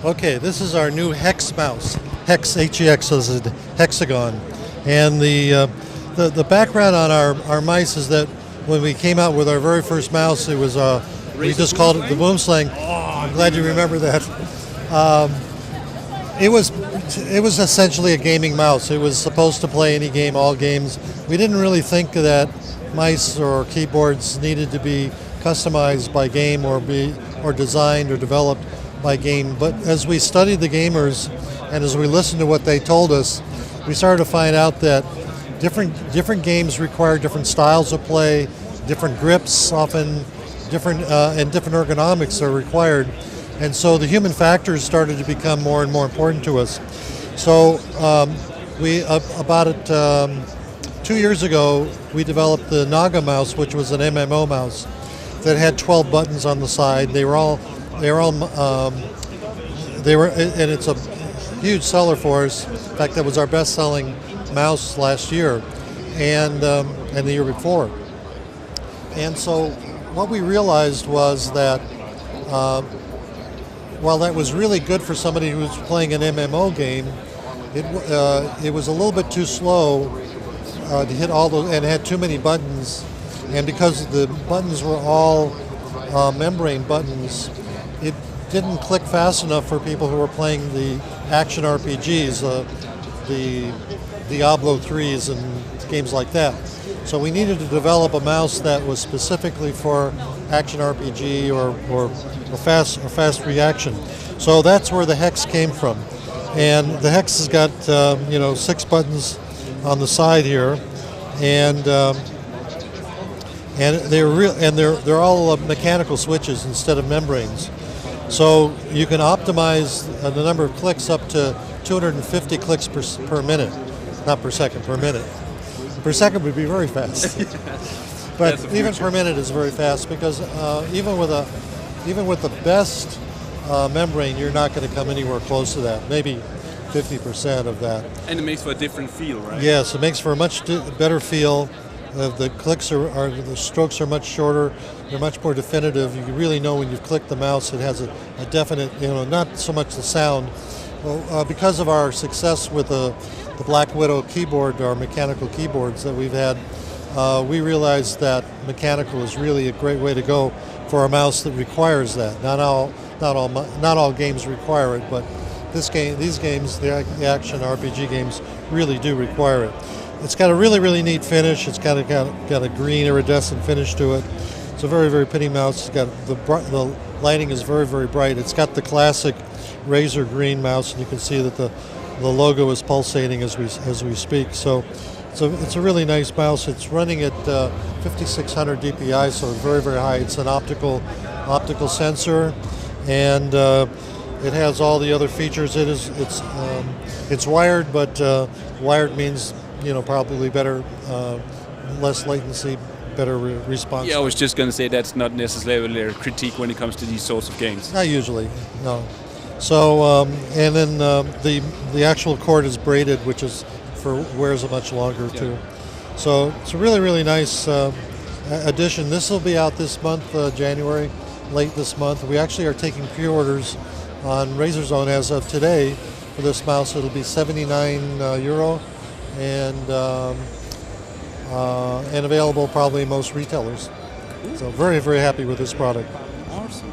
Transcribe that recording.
Okay, this is our new Hex mouse. Hex, H-E-X, is a hexagon. And the background on our mice is that when we came out with our very first mouse, it was we just called it the boom slang. I'm glad you remember that. It was essentially a gaming mouse. It was supposed to play any game, all games. We didn't really think that mice or keyboards needed to be customized by game or designed or developed by game. But as we studied the gamers and as we listened to what they told us, we started to find out that different games require different styles of play, different grips, often different and different ergonomics are required. And so the human factors started to become more and more important to us. So we about 2 years ago, we developed the Naga mouse, which was an MMO mouse that had 12 buttons on the side. And it's a huge seller for us. In fact, that was our best-selling mouse last year, and the year before. And so, what we realized was that while that was really good for somebody who was playing an MMO game, it was a little bit too slow to hit all those, and had too many buttons. And because the buttons were all membrane buttons, it didn't click fast enough for people who were playing the action RPGs, the Diablo 3s and games like that. So we needed to develop a mouse that was specifically for action RPG or fast reaction. So that's where the Hex came from. And the Hex has got 6 buttons on the side here, and they're all mechanical switches instead of membranes. So you can optimize the number of clicks up to 250 clicks per minute, not per second, per minute. Per second would be very fast, but even per minute is very fast because even with the best membrane, you're not going to come anywhere close to that. Maybe 50% of that. And it makes for a different feel, right? Yes, it makes for a much better feel. The clicks the strokes are much shorter. They're much more definitive. You really know when you've clicked the mouse. It has a definite, not so much the sound. Well, because of our success with the Black Widow keyboard, our mechanical keyboards that we've had, we realized that mechanical is really a great way to go for a mouse that requires that. Not all games require it, but these games, the action RPG games, really do require it. It's got a really, really neat finish. It's got a green iridescent finish to it. It's a very, very pretty mouse. It's got the lighting is very, very bright. It's got the classic Razer green mouse, and you can see that the logo is pulsating as we speak. So it's a really nice mouse. It's running at 5600 DPI, so it's very, very high. It's an optical sensor, and it has all the other features. It's wired, but wired means probably better, less latency, better response. Yeah, I was just going to say that's not necessarily a critique when it comes to these sorts of games. Not usually, no. So and then the actual cord is braided, which wears a much longer too. So it's a really, really nice addition. This will be out this month, January, late this month. We actually are taking pre-orders on Razer Zone as of today for this mouse. It'll be €79. And available probably in most retailers. So very, very happy with this product. Awesome.